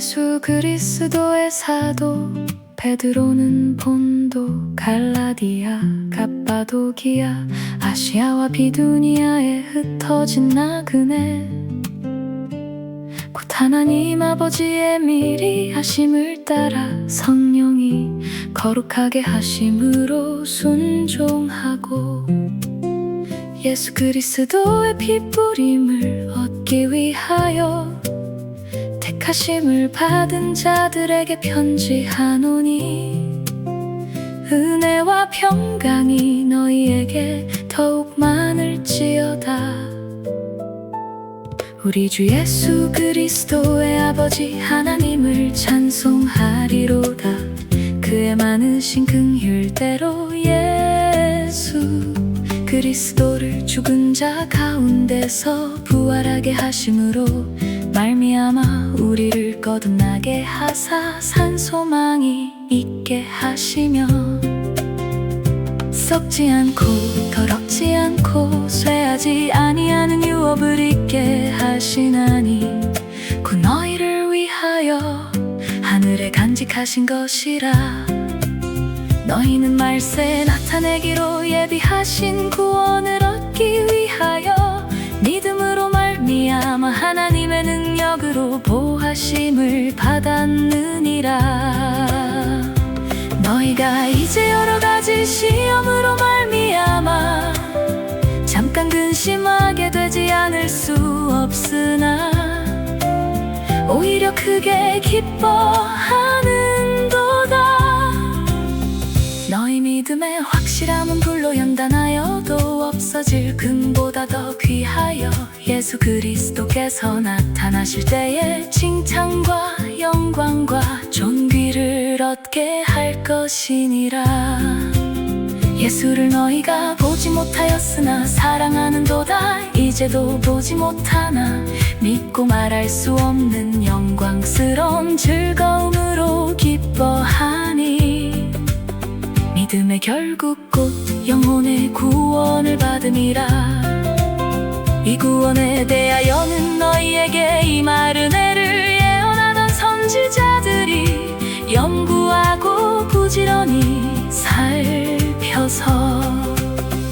예수 그리스도의 사도, 베드로는 본도, 갈라디아, 갑바도기아, 아시아와 비두니아에 흩어진 나그네, 곧 하나님 아버지의 미리 하심을 따라 성령이 거룩하게 하심으로 순종하고, 예수 그리스도의 피 뿌림을 얻기 위하여 택하심을 받은 자들에게 편지하노니, 은혜와 평강이 너희에게 더욱 많을지어다. 우리 주 예수 그리스도의 아버지 하나님을 찬송하리로다. 그의 많으신 긍휼대로 예수 그리스도를 죽은 자 가운데서 부활하게 하심으로 말미암아 우리를 거듭나게 하사 산소망이 있게 하시며, 썩지 않고 더럽지 않고 쇠하지 아니하는 유업을 있게 하시나니, 그 너희를 위하여 하늘에 간직하신 것이라. 너희는 말세에 나타내기로 예비하신 구원을 얻기 위하여 믿음으로 말미암아 하나님의 능력으로 보하심을 받았느니라. 너희가 이제 여러 가지 시험으로 말미암아 잠깐 근심하게 되지 않을 수 없으나, 오히려 크게 기뻐하는도다. 너희 믿음의 확실함은 불로 연단하여도 없어질 금보다 더 귀하여 예수 그리스도께서 나타나실 때에 칭찬과 영광과 존귀를 얻게 할 것이니라. 예수를 너희가 보지 못하였으나 사랑하는도다. 이제도 보지 못하나 믿고 말할 수 없는 영광스러운 즐거움으로 기뻐하니, 믿음의 결국 곧 영혼의 구원을 받음이라. 이 구원에 대하여는 너희에게 임할 은혜를 예언하던 선지자들이 연구하고 부지런히 살펴서,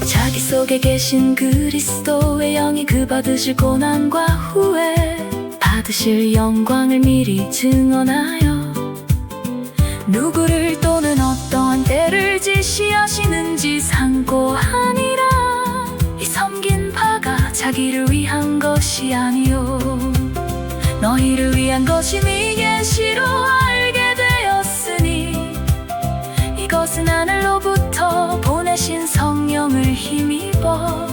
자기 속에 계신 그리스도의 영이 그 받으실 고난과 후에 받으실 영광을 미리 증언하여, 누구를 또는 어떠한 때를 지시하시는지 상고하니라. 이 섬긴 바가 자기를 위한 것이 아니요 너희를 위한 것임이 계시로 알게 되었으니, 이것은 하늘로부터 보내신 성령을 힘입어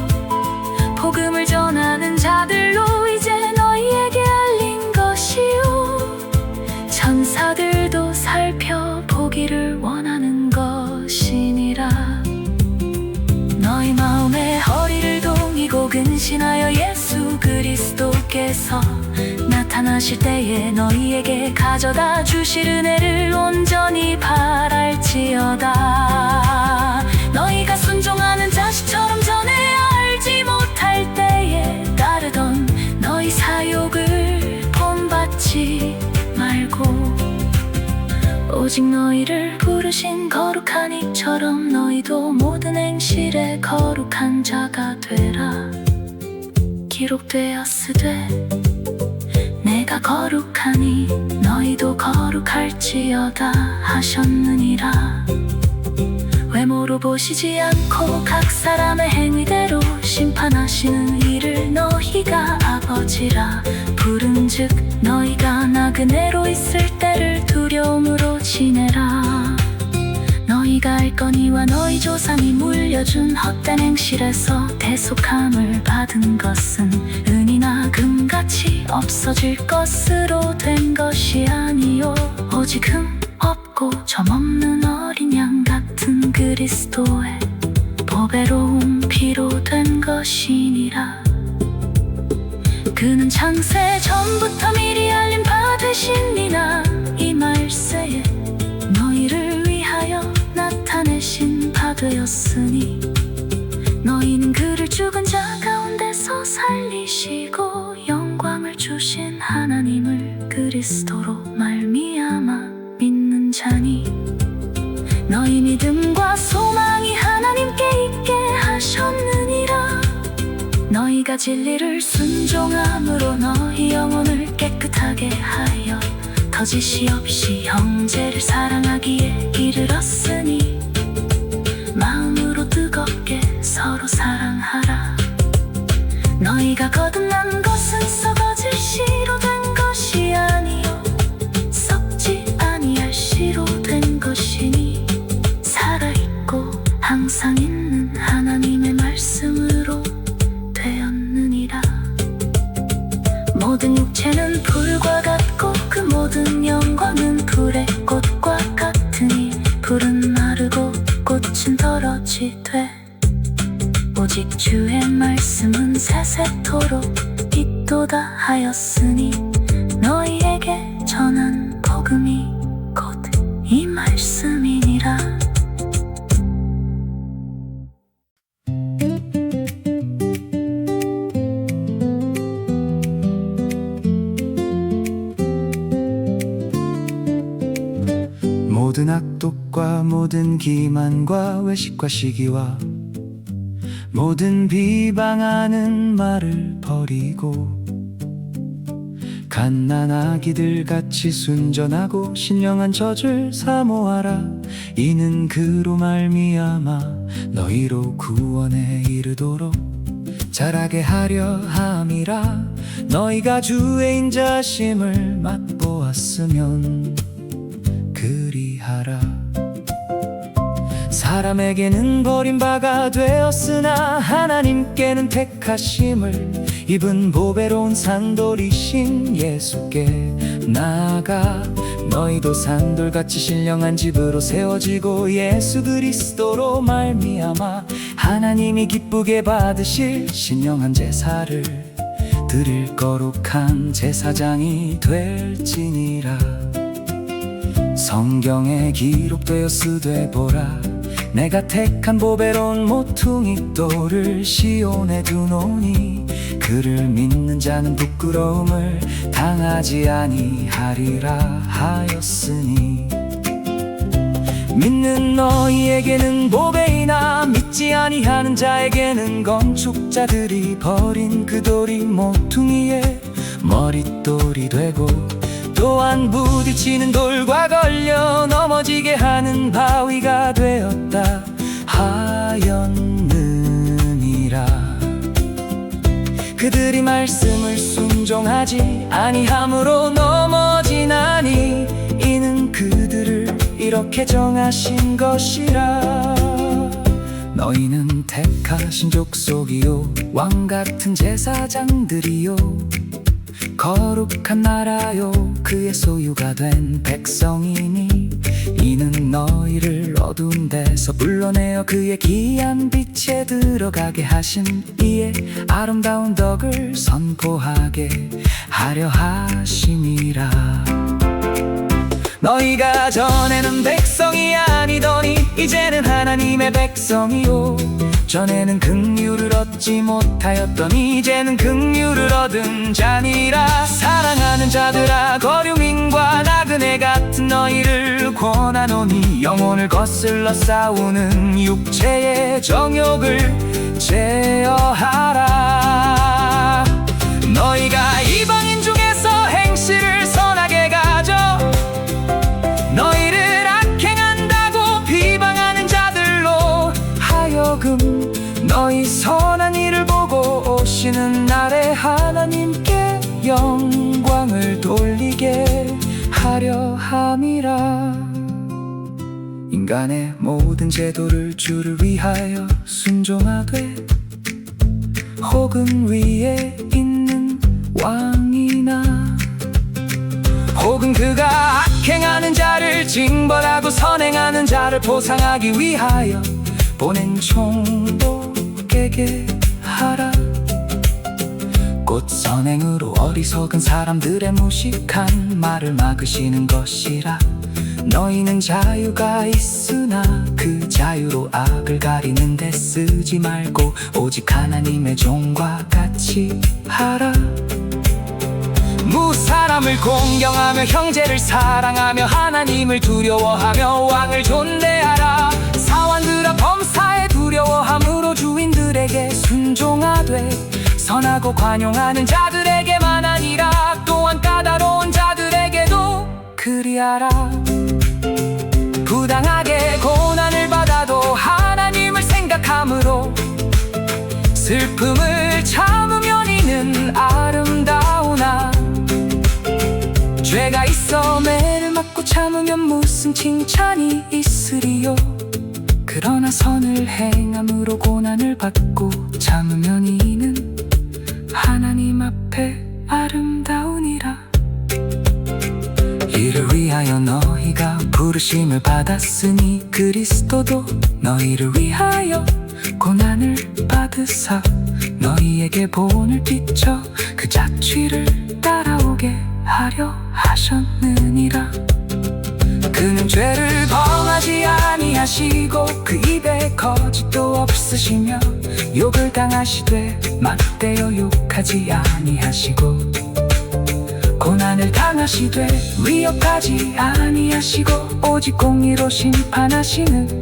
복음을 전하는 자들로 이제 너희에게 알린 것이요 천사들도 살펴보기를 원하는 것이니라. 너희 마음의 허리를 동이고 근신하여 예수 그리스도께서 나타나실 때에 너희에게 가져다 주실 은혜를 온전히 바랄지어다. 너희가 순종하는 자식처럼 전에 알지 못할 때에 따르던 너희 사욕을 본받지 말고, 오직 너희를 부르신 거룩한 이처럼 너희도 모든 행실에 거룩한 자가 되라. 기록되었으되 내가 거룩하니 너희도 거룩할지어다 하셨느니라. 외모로 보시지 않고 각 사람의 행위대로 심판하시는 이를 너희가 아버지라 부른즉, 너희가 나그네로 있을 때를 두려움으로 지내라. 너희가 알거니와 너희 조상이 물려준 헛된 행실에서 대속함을 받은 것은 은이나 금같이 없어질 것으로 된 것이 아니요 오직 흠 없고 점없는 어린 양 같은 그리스도의 보배로운 피로 된 것이니라. 그는 창세 전부터 미리 알린 바 되시니라. 이 말세에 너희를 위하여 나타내신 바 되었으니, 너희는 그를 죽은 자 가운데서 살리시고 영광을 주신 하나님을 그리스도로 말 너희 믿음과 소망이 하나님께 있게 하셨느니라. 너희가 진리를 순종함으로 너희 영혼을 깨끗하게 하여 거짓이 없이 형제를 사랑하기에 이르렀으니 마음으로 뜨겁게 서로 사랑하라. 너희가 거듭난 것은 썩어질 씨로 된 것이 아니요 썩지 아니할 씨로 된 것이니 살아있고 항상 있는 하나님의 말씀으로 되었느니라. 모든 육체는 불과 같고 그 모든 영광은 불의 꽃과 같으니 불은 마르고 꽃은 떨어지되 오직 주의 말씀은 세세토록 있도다 하였으니 너희에게 전한 복음이 곧 이 말씀이니라. 모든 악독과 모든 기만과 외식과 시기와 모든 비방하는 말을 버리고 갓난아기들 같이 순전하고 신령한 젖을 사모하라. 이는 그로 말미암아 너희로 구원에 이르도록 자라게 하려 함이라. 너희가 주의 인자심을 맛보았으면 그리하라. 사람에게는 버림바가 되었으나 하나님께는 택하심을 입은 보배로운 산돌이신 예수께 나아가 너희도 산돌같이 신령한 집으로 세워지고 예수 그리스도로 말미암아 하나님이 기쁘게 받으실 신령한 제사를 드릴 거룩한 제사장이 될지니라. 성경에 기록되었으되 보라, 내가 택한 보배로운 모퉁이 돌을 시온에 두노니 그를 믿는 자는 부끄러움을 당하지 아니하리라 하였으니 믿는 너희에게는 보배이나 믿지 아니하는 자에게는 건축자들이 버린 그 돌이 모퉁이의 머릿돌이 되고 또한 부딪히는 돌과 걸려 넘어지게 하는 바위가 되었다 하였느니라. 그들이 말씀을 순종하지 아니함으로 넘어지나니 이는 그들을 이렇게 정하신 것이라. 너희는 택하신 족속이요 왕같은 제사장들이요 거룩한 나라요 그의 소유가 된 백성이니 이는 너희를 어두운 데서 불러내어 그의 귀한 빛에 들어가게 하신 이의 아름다운 덕을 선포하게 하려 하심이라. 너희가 전에는 백성이 아니더니 이제는 하나님의 백성이요 전에는 긍휼을 얻지 못하였더니 이제는 긍휼을 얻은 자니라. 사랑하는 자들아, 거류민과 나그네 같은 너희를 권하노니 영혼을 거슬러 싸우는 육체의 정욕을 제어하라. 너희가 이방인 중에서 행실을 선하게 가져 너희를 악행한다고 비방하는 자들로 하여금 너희 선한 일을 보고 오시는 날에 하나님께 영광을 돌리게 하려 함이라. 인간의 모든 제도를 주를 위하여 순종하되 혹은 위에 있는 왕이나 혹은 그가 악행하는 자를 징벌하고 선행하는 자를 보상하기 위하여 보낸 총독에게 하라. 곧 선행으로 어리석은 사람들의 무식한 말을 막으시는 것이라. 너희는 자유가 있으나 그 자유로 악을 가리는 데 쓰지 말고 오직 하나님의 종과 같이 하라. 무사람을 공경하며 형제를 사랑하며 하나님을 두려워하며 왕을 존대하라. 사랑하고 관용하는 자들에게만 아니라 또한 까다로운 자들에게도 그리하라. 부당하게 고난을 받아도 하나님을 생각함으로 슬픔을 참으면 이는 아름다우나 죄가 있어 매를 맞고 참으면 무슨 칭찬이 있으리요. 그러나 선을 행함으로 고난을 받고 참으면 이는 하나님 앞에 아름다우니라. 이를 위하여 너희가 부르심을 받았으니 그리스도도 너희를 위하여 고난을 받으사 너희에게 본을 비춰 그 자취를 따라오게 하려 하셨느니라. 그는 죄를 범하지 아니하시고 그 입에 거짓도 없으시며 욕을 당하시되 맞대어 욕하지 아니하시고 고난을 당하시되 위협하지 아니하시고 오직 공의로 심판하시는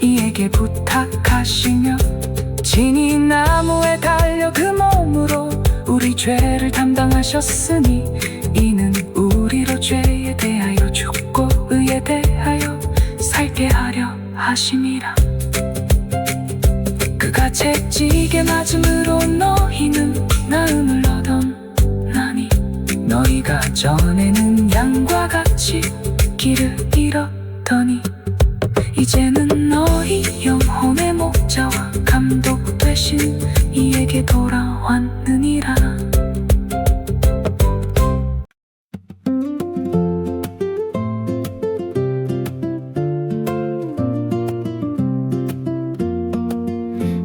이에게 부탁하시며 친히 나무에 달려 그 몸으로 우리 죄를 담당하셨으니 이는 우리로 죄에 대하여 죽고 의에 대하여 살게 하려 하심이라. 그가 채찍에 맞음으로 너희는 나음을 얻었나니 너희가 전에는 양과 같이 길을 잃었더니 이제는 너희 영혼의 목자와 감독 되신 이에게 돌아왔느니라.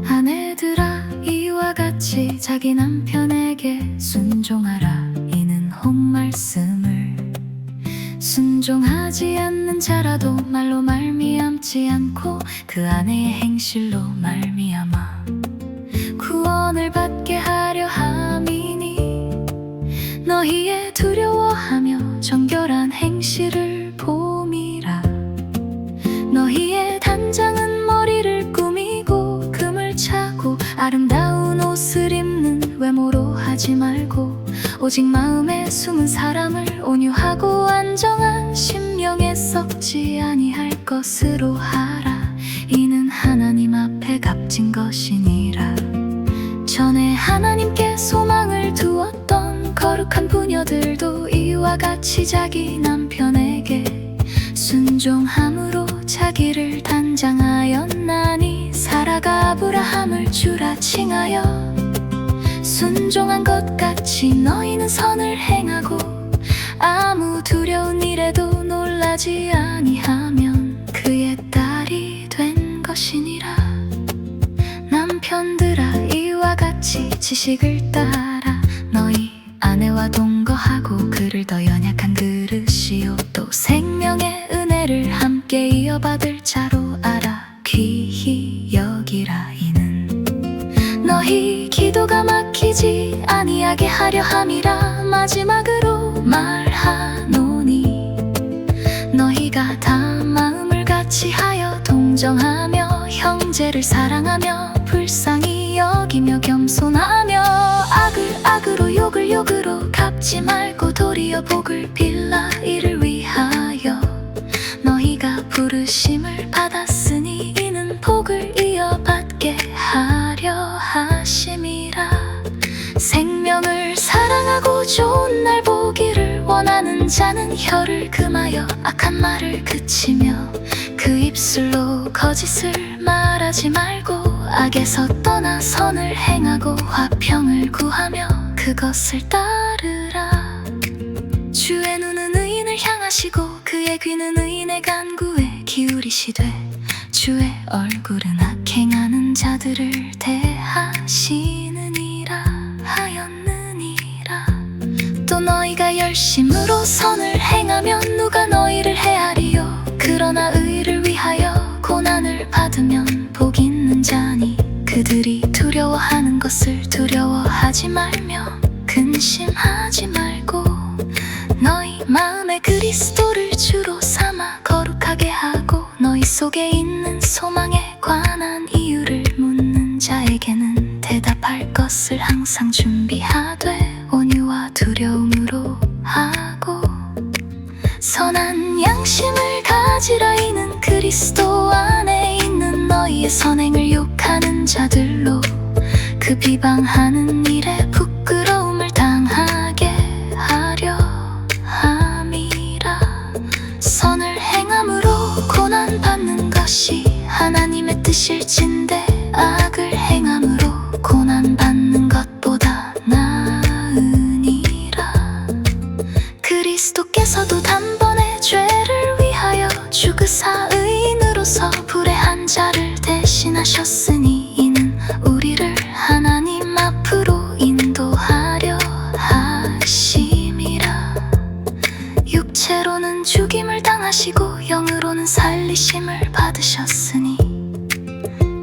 아내들아 이와 같이 자기 남편에게 순종하라. 이는 혼 말씀을 순종하지 않는 자라도 말로 말미암지 않고 그 아내의 행실로 말미암아 구원을 받게 하려 함이니 너희의 두려워하며 정결한 행실을 봄이라. 너희의 단장은 머리를 꾸미고 금을 차고 아름다운 옷을 입는 외모로 하지 말고 오직 마음에 숨은 사람을 온유하고 안정한 심령에 썩지 아니할 것으로 하라. 이는 하나님 앞에 값진 것이니라. 전에 하나님께 소망을 두었던 거룩한 부녀들도 이와 같이 자기 남편에게 순종함으로 자기를 단장하였나니 사라가 아브라함을 주라 칭하여 순종한 것 같이 너희는 선을 행하고 아무 두려운 일에도 놀라지 아니하면 그의 딸이 된 것이니라. 남편들아 이와 같이 지식을 따라 너희 아내와 동거하고 그를 더 연약한 그릇이요 또 생명의 은혜를 함께 이어받을 자로 알아 귀히 여기라. 이는 너희 기도가 막히지 아니하게 하려 함이라. 마지막으로 말하노니 너희가 다 마음을 같이 하여 동정하며 형제를 사랑하며 불쌍히 여기며 겸손하며 악을 악으로 욕을 욕으로 갚지 말고 도리어 복을 빌라. 이를 위하여 너희가 부르심을 받았으니 이는 복을 이어받게 하려 하심이라. 생명을 사랑하고 좋은 날 보기를 원하는 자는 혀를 금하여 악한 말을 그치며 그 입술로 거짓을 말하지 말고 악에서 떠나 선을 행하고 화평을 구하며 그것을 따르라. 주의 눈은 의인을 향하시고 그의 귀는 의인의 간구에 기울이시되 주의 얼굴은 악행하는 자들을 대하시느니라 하였느니라. 또 너희가 열심으로 선을 행하면 누가 너희를 해하리요. 그러나 의를 위하여 고난을 받으면 복 있는 자니 그들이 두려워하는 것을 두려워하지 말며 근심하지 말고 너희 마음에 그리스도를 주로 삼아 거룩하게 하고 너희 속에 있는 소망에 관한 이유를 묻는 자에게는 대답할 것을 항상 준비하되 온유와 두려움으로 하고 선한 양심을 가지라. 이는 그리스도 안에 있는 너희의 선행을 욕하는 자들로 그 비방하는 일에 부끄러움을 당하게 하려 함이라. 선을 행함으로 고난받는 것이 하나님의 뜻일진데 악을 행함으로 고난받는 것보다 나으니라. 그리스도께서도 단번에 죄를 위하여 죽으사 의인으로서 불의 한 자를 대신하셨으니 이는 우리를 하나님 앞으로 인도하려 하심이라. 육체로는 죽임을 당하시고 영으로는 살리심을 받으셨으니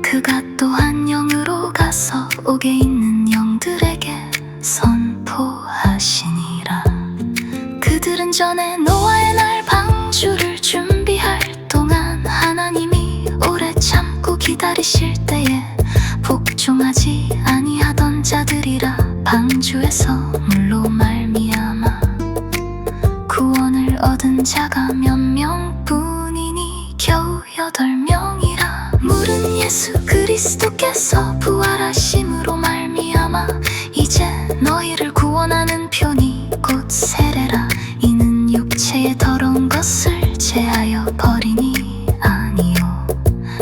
그가 또한 영으로 가서 옥에 있는 영들에게 선포하시니라. 그들은 전에 노아의 날 방주를 준비할 동안 하나님이 오래 참고 기다리실 때에 복종하지 아니하던 자들이라. 방주에서 물로 말미암아 구원을 얻은 자가 몇 명뿐이니 겨우 8명이라. 물은 예수 그리스도께서 부활하심으로 말미암아 이제 너희를 구원하는 표니 곧 세례라. 이는 육체의 더러운 것을 제하여 버리니 아니요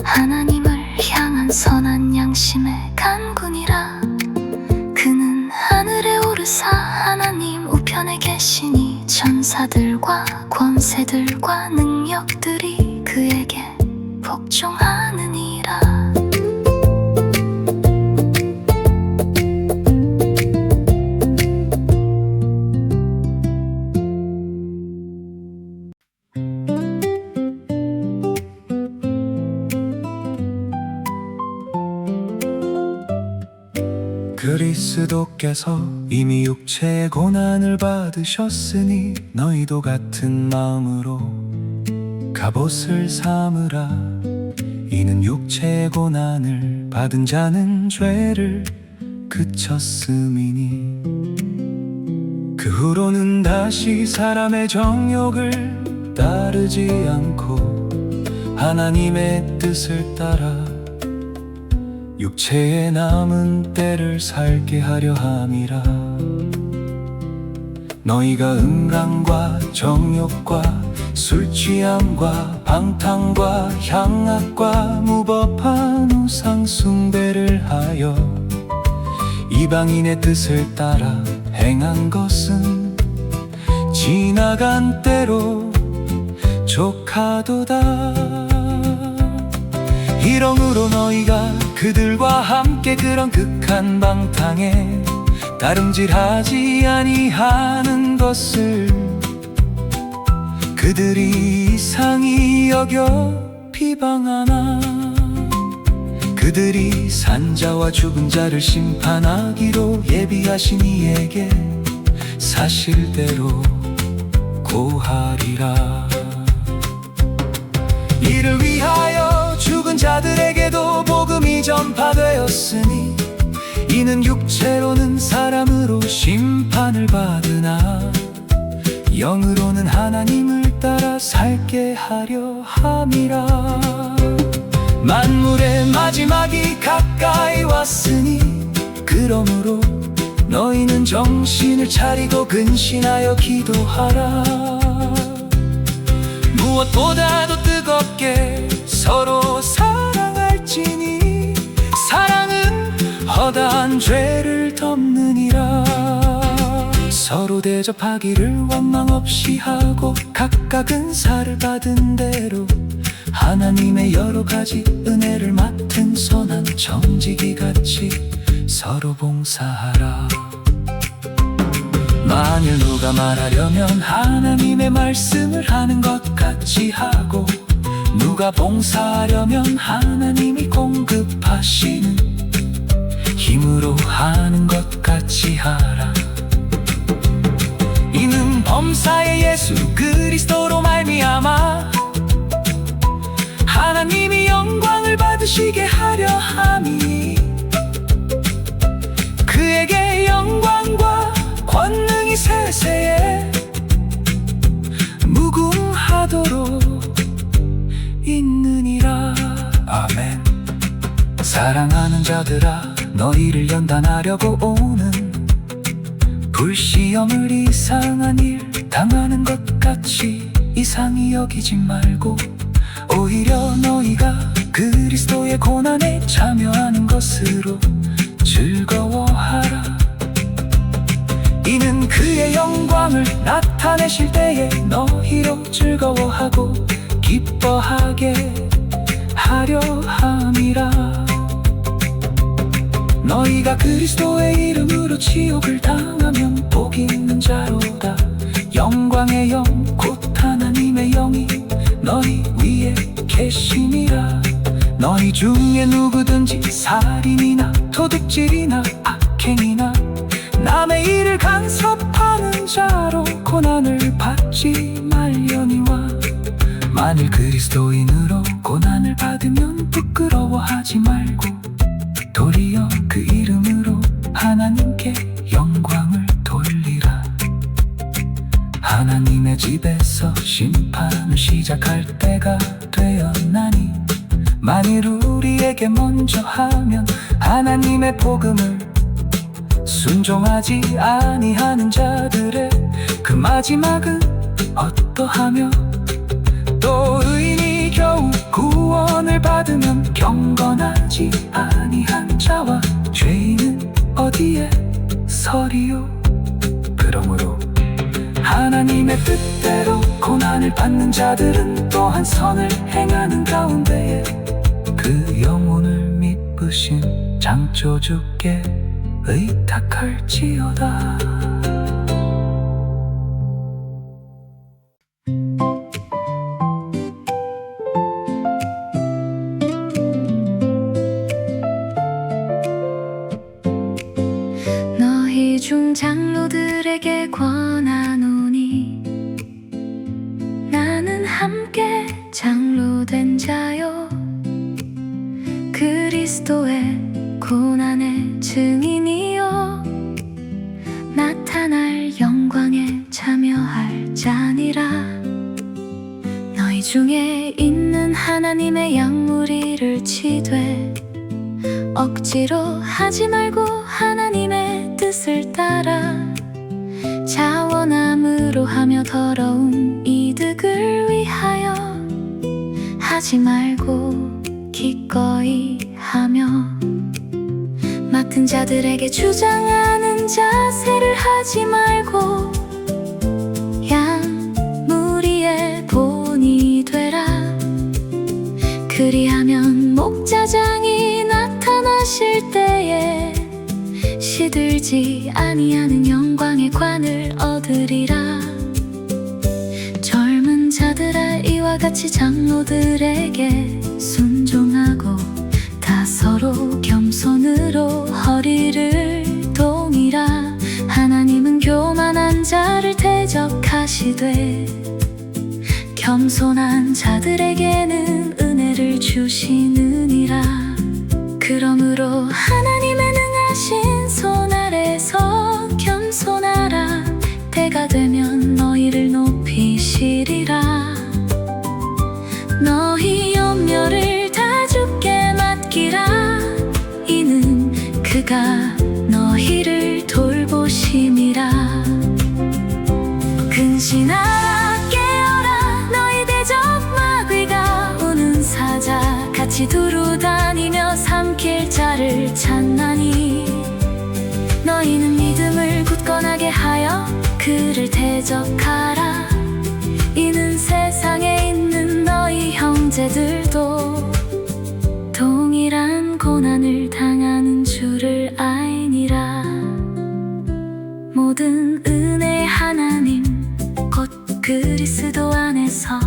하나님을 향한 선한 양심의 간군이라. 그는 하늘에 오르사 하나님 우편에 계시니 천사들과 권세들과 능력들이 그에게 복종하느니라. 그리스도께서 이미 육체의 고난을 받으셨으니 너희도 같은 마음으로 갑옷을 삼으라. 이는 육체의 고난을 받은 자는 죄를 그쳤음이니 그 후로는 다시 사람의 정욕을 따르지 않고 하나님의 뜻을 따라 육체의 남은 때를 살게 하려 함이라. 너희가 음란과 정욕과 술취함과 방탕과 향악과 무법한 우상 숭배를 하여 이방인의 뜻을 따라 행한 것은 지나간 때로 족하도다. 이러므로 너희가 그들과 함께 그런 극한 방탕에 다름질하지 아니하는 것을 그들이 이상히 여겨 비방하나. 그들이 산자와 죽은 자를 심판하기로 예비하신 이에게 사실대로 고하리라. 이를 위하여 죽은 자들에게도 복음이 전파되었으니 이는 육체로는 사람으로 심판을 받으나 영으로는 하나님을 따라 살게 하려 함이라. 만물의 마지막이 가까이 왔으니 그러므로 너희는 정신을 차리고 근신하여 기도하라. 무엇보다도 뜨겁게 서로 사랑할지니 사랑은 허다한 죄를 덮느니라. 서로 대접하기를 원망 없이 하고 각각 은사를 받은 대로 하나님의 여러 가지 은혜를 맡은 선한 청지기같이 서로 봉사하라. 만일 누가 말하려면 하나님의 말씀을 하는 것 같이 하고 누가 봉사하려면 하나님이 공급하시는 힘으로 하는 것 같이 하라. 이는 범사의 예수 그리스도로 말미암아 하나님이 영광을 받으시게 하려 함이니 사랑하는 자들아, 너희를 연단하려고 오는 불시험을 이상한 일 당하는 것 같이 이상히 여기지 말고, 오히려 너희가 그리스도의 고난에 참여하는 것으로 즐거워하라. 이는 그의 영광을 나타내실 때에 너희로 즐거워하고 기뻐하게 하려 함이라. 너희가 그리스도의 이름으로 지옥을 당하면 복 있는 자로다. 영광의 영 곧 하나님의 영이 너희 위에 계심이라. 너희 중에 누구든지 살인이나 도둑질이나 악행이나 남의 일을 간섭하는 자로 고난을 받지 말려니와, 만일 그리스도인으로 고난을 받으면 부끄러워하지 말고 도리어 그 이름으로 하나님께 영광을 돌리라. 하나님의 집에서 심판을 시작할 때가 되었나니, 만일 우리에게 먼저 하면 하나님의 복음을 순종하지 아니하는 자들의 그 마지막은 어떠하며, 또 의인이 겨우 구원을 받으면 경건하지 아니한 자와 죄인은 어디에 서리요. 그러므로 하나님의 뜻대로 고난을 받는 자들은 또한 선을 행하는 가운데에 그 영혼을 미쁘신 창조주께 의탁할지어다. 너희 중 장로들에게 권하노니, 나는 함께 장로된 자요 그리스도의 고난의 증인이요 나타날 영광에 참여할 자니라. 너희 중에 있는 하나님의 양무리를 치되 억지로 하지 말고 하나님의 뜻을 따라 자원함으로 하며 더러운 이득을 위하여 하지 말고 기꺼이 하며, 맡은 자들에게 주장하는 자세를 하지 말고 양 무리의 본이 되라. 그리하면 목자장이 나타나실 때에 시들지 아니하는 영광의 관을 얻으리라. 젊은 자들아, 이와 같이 장로들에게 순종하고 다 서로 겸손으로 허리를 동이라. 하나님은 교만한 자를 대적하시되 겸손한 자들에게는 은혜를 주시느니라. 그러므로 하나님의 능하신 손 아래서 겸손하라. 때가 되면 너희를 높이시리라. 너희 염려를 다 주께 맡기라. 이는 그가 너희를 돌보심이라. 근신하라, 깨어라. 너희 대적 마귀가 우는 사자 같이 두루 다니며 삼킬 자를 찾나니, 너희는 믿음을 굳건하게 하여 그를 대적하라. 이는 세상에 있는 너희 형제들도 동일한 고난을 당하는 줄을 아이니라. 모든 은혜의 하나님 곧 그리스도 안에서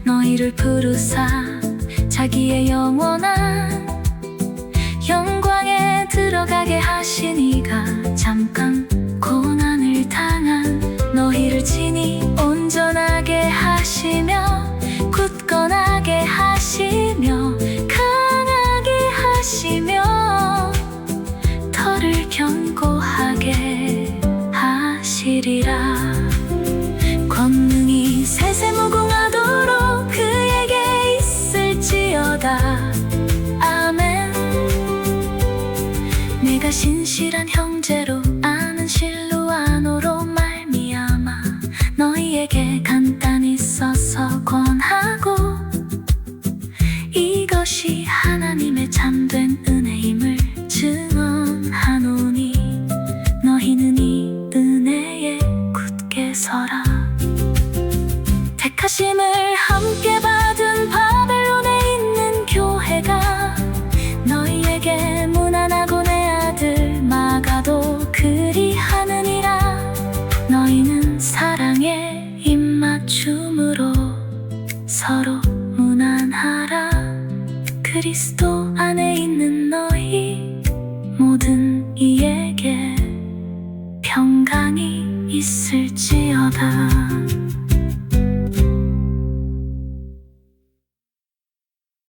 너희를 부르사 자기의 영원한 영광에 들어가게 하시니가 잠깐 고난을 당한 너희를 친히 온전하게 하시며 굳건하게 하시며 강하게 하시며 진실한 형제로 아는 실루아노로 말미암아 너희에게 간단히 써서 권하고, 이것이 하나님의 참된 은혜임을 증언하노니 너희는 이 은혜에 굳게 서라. 택하심을 함께 받은 바벨론에 있는 교회가 너희에게 무난하고 내 아들 마가도 그리하느니라. 너희는 사랑에 입맞춤으로 서로 무난하라. 그리스도 안에 있는 너희 모든 이에게 평강이 있을지어다.